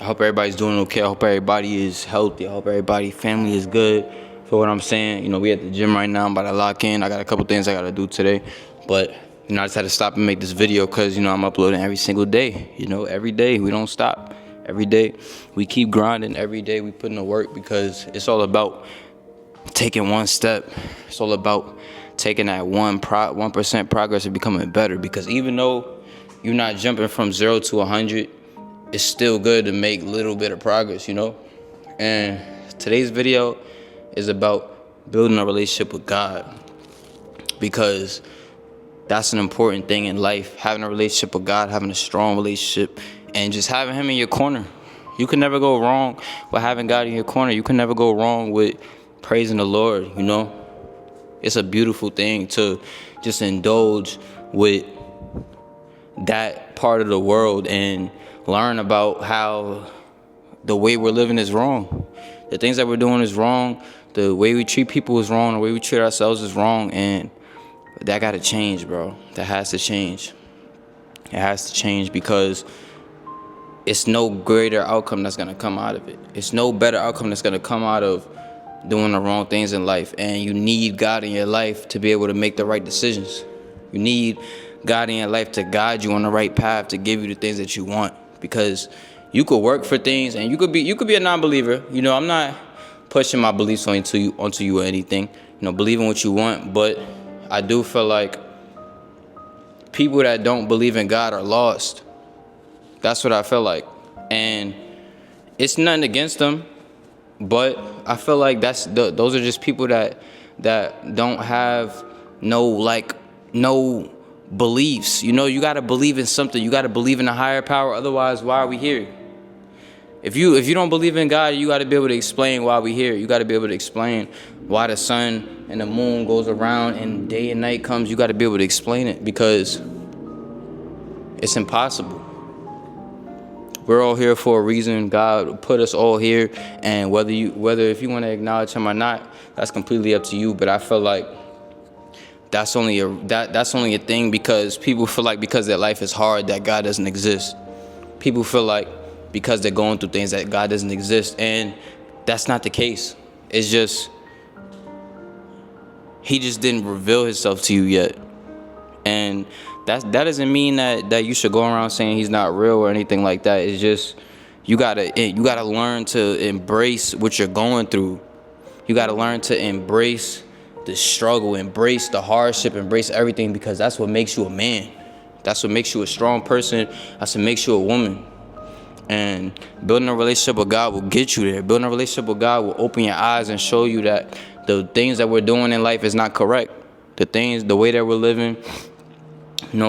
hope everybody's doing okay. I hope everybody is healthy. I hope everybody's family is good. For what I'm saying, we at the gym right now. I'm about to lock in. I got a couple things I got to do today. But, I just had to stop and make this video because, I'm uploading every single day. Every day. We don't stop. Every day. We keep grinding. Every day we put in the work because it's all about taking one step. It's all about taking that 1% progress and becoming better. Because even though you're not jumping from 0 to 100, it's still good to make a little bit of progress, And today's video is about building a relationship with God, because that's an important thing in life. Having a relationship with God, having a strong relationship, and just having him in your corner. You can never go wrong with having God in your corner. You can never go wrong with praising the Lord, It's a beautiful thing to just indulge with that part of the world and learn about how the way we're living is wrong. The things that we're doing is wrong. The way we treat people is wrong. The way we treat ourselves is wrong. And that got to change, bro. That has to change. It has to change because it's no greater outcome that's going to come out of it. It's no better outcome that's going to come out of doing the wrong things in life. And you need God in your life to be able to make the right decisions. You need God in your life to guide you on the right path, to give you the things that you want. Because you could work for things, and you could be a non-believer. I'm not pushing my beliefs onto you or anything. Believe in what you want, but I do feel like people that don't believe in God are lost. That's what I feel like. And it's nothing against them, but I feel like those are just people that don't have no beliefs. You got to believe in something. You got to believe in a higher power. Otherwise, why are we here? If you don't believe in God, you got to be able to explain why we're here. You got to be able to explain why the sun and the moon goes around and day and night comes. You got to be able to explain it, because it's impossible. We're all here for a reason. God put us all here, and whether if you want to acknowledge him or not, that's completely up to you. But I feel like that's only a thing because people feel like because their life is hard that God doesn't exist. People feel like because they're going through things that God doesn't exist, and that's not the case. It's just he just didn't reveal himself to you yet. And that doesn't mean that you should go around saying he's not real or anything like that. It's just you gotta learn to embrace what you're going through. You gotta learn to embrace the struggle, embrace the hardship, embrace everything, because that's what makes you a man. That's what makes you a strong person. That's what makes you a woman. And building a relationship with God will get you there. Building a relationship with God will open your eyes and show you that the things that we're doing in life is not correct. The way that we're living,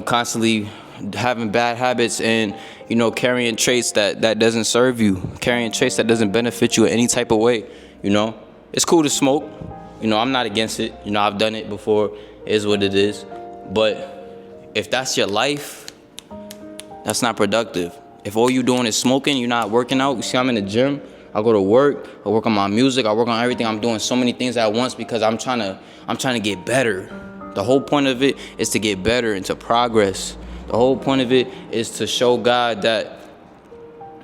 constantly having bad habits and, carrying traits that doesn't serve you, carrying traits that doesn't benefit you in any type of way. It's cool to smoke. I'm not against it. I've done it before. It is what it is. But if that's your life, that's not productive. If all you're doing is smoking, you're not working out. You see, I'm in the gym. I go to work. I work on my music. I work on everything. I'm doing so many things at once because I'm trying to get better. The whole point of it is to get better and to progress. The whole point of it is to show God that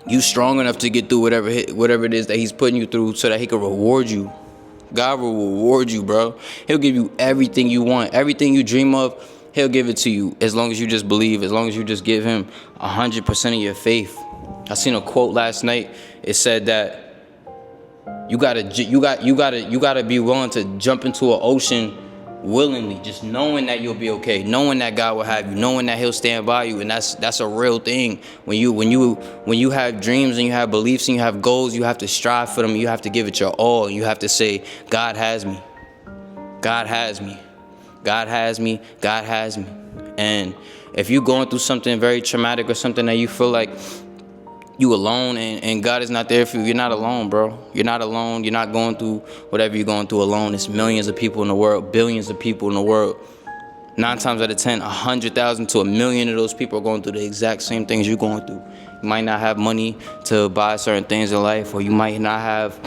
you strong enough to get through whatever it is that he's putting you through, so that he can reward you. God will reward you, bro. He'll give you everything you want. Everything you dream of, he'll give it to you, as long as you just believe, as long as you just give him 100% of your faith. I seen a quote last night. It said that you gotta be willing to jump into an ocean willingly, just knowing that you'll be okay, knowing that God will have you, knowing that he'll stand by you. And that's a real thing. When you have dreams and you have beliefs and you have goals, you have to strive for them. You have to give it your all. You have to say, God has me. God has me. God has me. God has me. And if you're going through something very traumatic or something that you feel like you alone and God is not there for you, you're not alone, bro. You're not alone. You're not going through whatever you're going through alone. It's millions of people in the world, billions of people in the world. 9 times out of 10, 100,000 to 1,000,000 of those people are going through the exact same things you're going through. You might not have money to buy certain things in life, or you might not have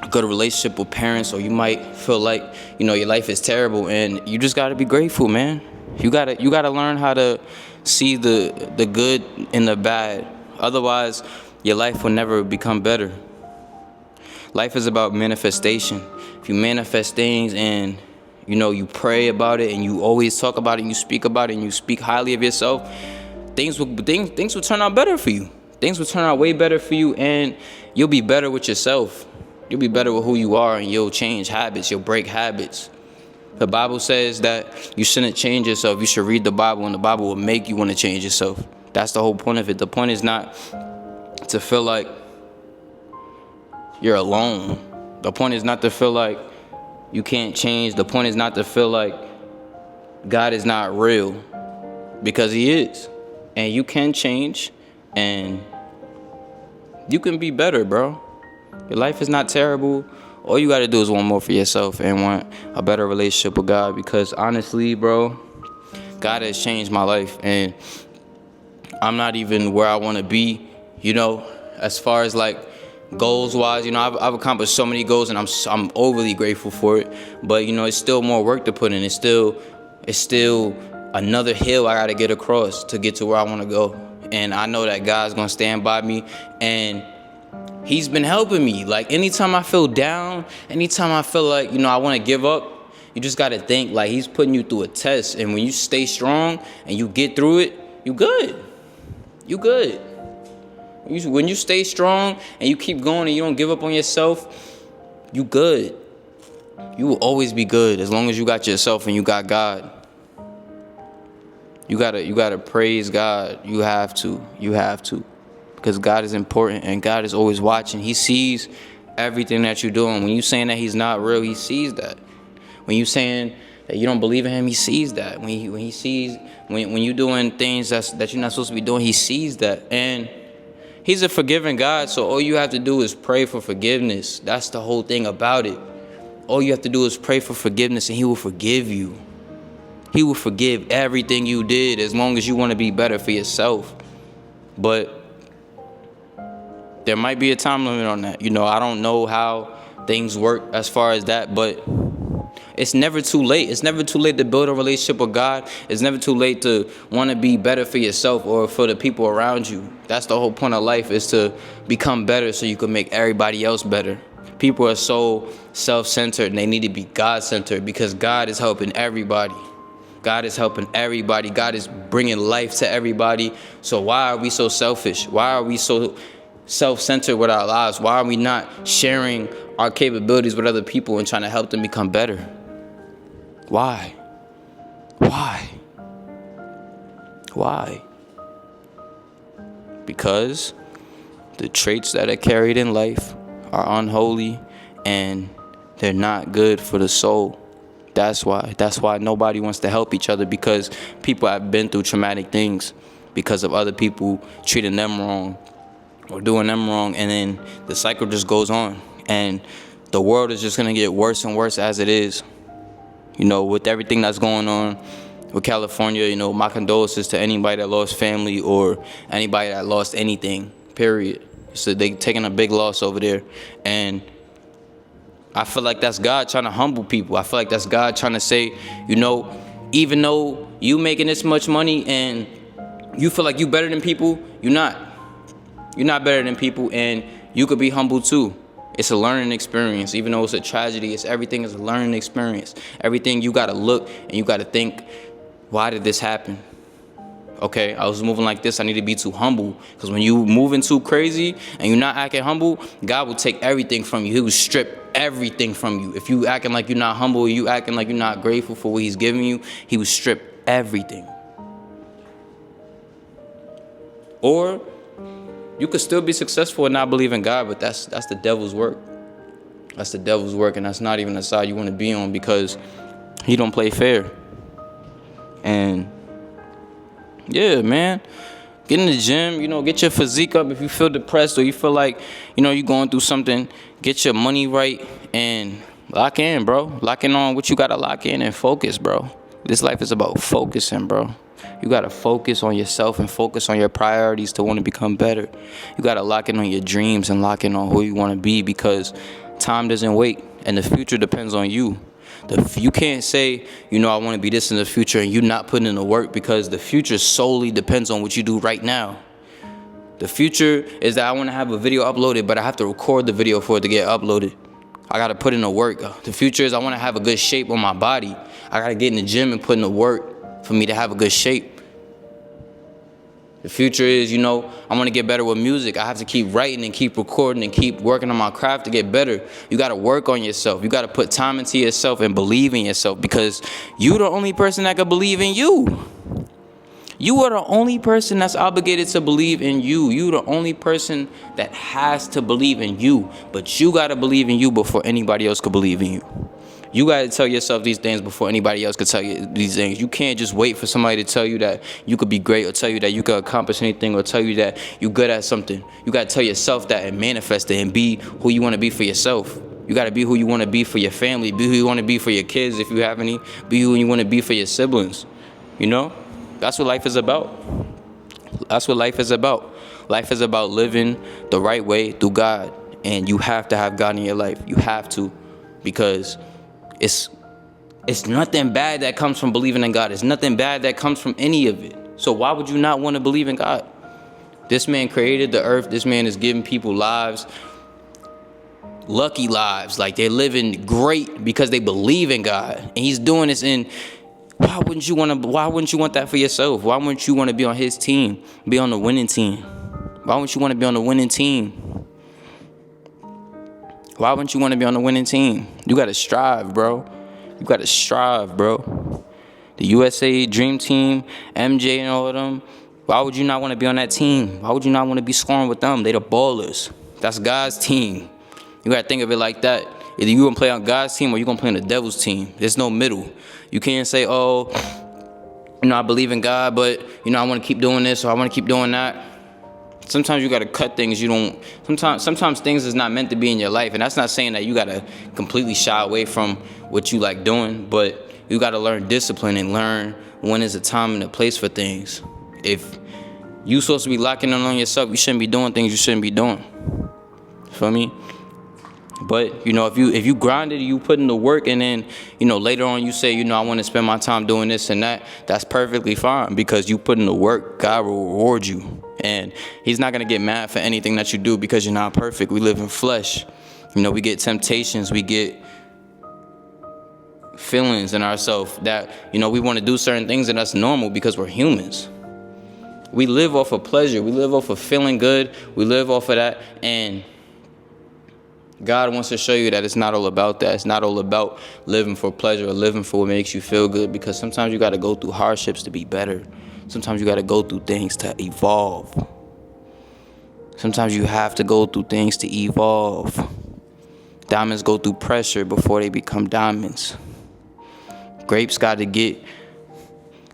a good relationship with parents, or you might feel like, your life is terrible, and you just got to be grateful, man. You got to learn how to see the good in the bad. Otherwise, your life will never become better. Life is about manifestation. If you manifest things and you pray about it and you always talk about it and you speak about it and you speak highly of yourself, things will turn out better for you. Things will turn out way better for you, and you'll be better with yourself. You'll be better with who you are, and you'll change habits. You'll break habits. The Bible says that you shouldn't change yourself. You should read the Bible, and the Bible will make you want to change yourself. That's the whole point of it. The point is not to feel like you're alone. The point is not to feel like you can't change. The point is not to feel like God is not real, because he is. And you can change, and you can be better, bro. Your life is not terrible. All you got to do is want more for yourself and want a better relationship with God, because honestly, bro, God has changed my life, and I'm not even where I want to be, as far as like goals wise. I've accomplished so many goals, and I'm overly grateful for it, but it's still more work to put in. It's still another hill I got to get across to get to where I want to go. And I know that God's going to stand by me, and he's been helping me. Like, anytime I feel down, anytime I feel like, I want to give up, you just got to think like he's putting you through a test. And when you stay strong and you get through it, you good. You good. When you stay strong and you keep going and you don't give up on yourself, you good. You will always be good as long as you got yourself and you got God. You gotta praise God. You have to. Because God is important and God is always watching. He sees everything that you're doing. When you saying that he's not real, he sees that. When you saying that you don't believe in him, he sees that. When he sees when you're doing things that you're not supposed to be doing, he sees that. And he's a forgiving God, so all you have to do is pray for forgiveness. That's the whole thing about it. All you have to do is pray for forgiveness, and he will forgive you. He will forgive everything you did as long as you want to be better for yourself. But there might be a time limit on that. I don't know how things work as far as that, but it's never too late. It's never too late to build a relationship with God. It's never too late to want to be better for yourself or for the people around you. That's the whole point of life, is to become better so you can make everybody else better. People are so self-centered, and they need to be God-centered, because God is helping everybody. God is helping everybody. God is bringing life to everybody. So why are we so selfish? Why are we so self-centered with our lives? Why are we not sharing our capabilities with other people and trying to help them become better? Why? Because the traits that are carried in life are unholy, and they're not good for the soul. That's why nobody wants to help each other, because people have been through traumatic things because of other people treating them wrong or doing them wrong, and then the cycle just goes on, and the world is just going to get worse and worse as it is. With everything that's going on with California, my condolences to anybody that lost family or anybody that lost anything, period. So they taking a big loss over there, and I feel like that's God trying to humble people. I feel like that's God trying to say, even though you making this much money and you feel like you better than people, you're not. You're not better than people, and you could be humble too. It's a learning experience. Even though it's a tragedy, everything is a learning experience. Everything, you gotta look and you gotta think, why did this happen? Okay, I was moving like this, I need to be too humble. Because when you moving too crazy and you're not acting humble, God will take everything from you. He will strip everything from you. If you acting like you're not humble, you acting like you're not grateful for what he's giving you, he will strip everything. Or you could still be successful and not believe in God, but that's the devil's work. That's the devil's work, and that's not even the side you want to be on, because he don't play fair. And yeah, man, get in the gym, get your physique up. If you feel depressed or you feel like, you're going through something, get your money right and lock in, bro. Lock in on what you got to lock in and focus, bro. This life is about focusing, bro. You got to focus on yourself and focus on your priorities to want to become better. You got to lock in on your dreams and lock in on who you want to be, because time doesn't wait and the future depends on you. You can't say, I want to be this in the future and you not putting in the work, because the future solely depends on what you do right now. The future is that I want to have a video uploaded, but I have to record the video for it to get uploaded. I got to put in the work. The future is I want to have a good shape on my body. I got to get in the gym and put in the work for me to have a good shape. The future is, I want to get better with music. I have to keep writing and keep recording and keep working on my craft to get better. You got to work on yourself. You got to put time into yourself and believe in yourself, because you're the only person that can believe in you. You are the only person that's obligated to believe in you. You're the only person that has to believe in you. But you got to believe in you before anybody else could believe in you. You got to tell yourself these things before anybody else could tell you these things. You can't just wait for somebody to tell you that you could be great, or tell you that you could accomplish anything, or tell you that you're good at something. You got to tell yourself that and manifest it and be who you want to be for yourself. You got to be who you want to be for your family. Be who you want to be for your kids if you have any. Be who you want to be for your siblings. That's what life is about. That's what life is about. Life is about living the right way through God. And you have to have God in your life. You have to. Because it's nothing bad that comes from believing in God. It's nothing bad that comes from any of it. So why would you not want to believe in God? This man created the earth. This man is giving people lives, lucky lives. Like, they're living great because they believe in God. And he's doing this why wouldn't you want that for yourself? Why wouldn't you want to be on his team? Be on the winning team? Why wouldn't you want to be on the winning team? Why wouldn't you want to be on the winning team? You got to strive, bro. You got to strive, bro. The USA Dream Team, MJ and all of them, why would you not want to be on that team? Why would you not want to be scoring with them? They the ballers. That's God's team. You got to think of it like that. Either you going to play on God's team or you going to play on the devil's team. There's no middle. You can't say, I believe in God, but, I want to keep doing this or I want to keep doing that. Sometimes you got to cut things sometimes things is not meant to be in your life. And that's not saying that you got to completely shy away from what you like doing, but you got to learn discipline and learn when is a time and a place for things. If you supposed to be locking in on yourself, you shouldn't be doing things you shouldn't be doing. Feel me? But, if you grinded, you put in the work, and then, later on you say, I want to spend my time doing this and that, that's perfectly fine, because you put in the work. God will reward you. And he's not going to get mad for anything that you do, because you're not perfect. We live in flesh. We get temptations. We get feelings in ourselves that, we want to do certain things, and that's normal because we're humans. We live off of pleasure. We live off of feeling good. We live off of that. And God wants to show you that it's not all about that. It's not all about living for pleasure or living for what makes you feel good, because sometimes you got to go through hardships to be better. Sometimes you got to go through things to evolve. Sometimes you have to go through things to evolve. Diamonds go through pressure before they become diamonds. Grapes got to get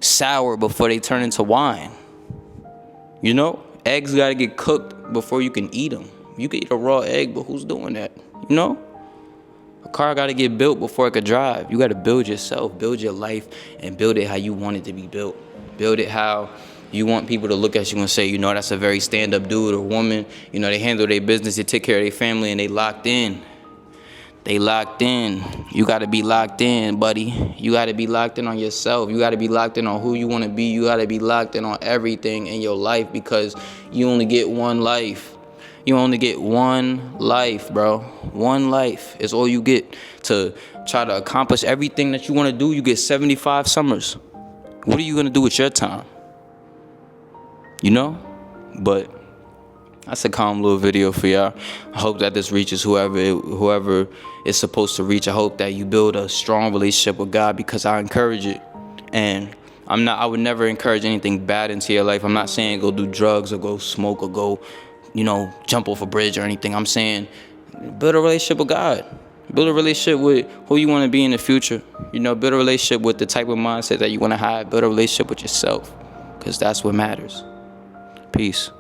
sour before they turn into wine. Eggs got to get cooked before you can eat them. You can eat a raw egg, but who's doing that? A car got to get built before it could drive. You got to build yourself, build your life, and build it how you want it to be built. Build it how you want people to look at you and say, that's a very stand-up dude or woman. They handle their business, they take care of their family, and they locked in. They locked in. You got to be locked in, buddy. You got to be locked in on yourself. You got to be locked in on who you want to be. You got to be locked in on everything in your life, because you only get one life. You only get one life, bro. One life is all you get to try to accomplish everything that you want to do. You get 75 summers. What are you going to do with your time? But that's a calm little video for y'all. I hope that this reaches whoever it's supposed to reach. I hope that you build a strong relationship with God, because I encourage it. And I would never encourage anything bad into your life. I'm not saying go do drugs or go smoke or go jump off a bridge or anything. I'm saying build a relationship with God. Build a relationship with who you want to be in the future. Build a relationship with the type of mindset that you want to have. Build a relationship with yourself, because that's what matters. Peace.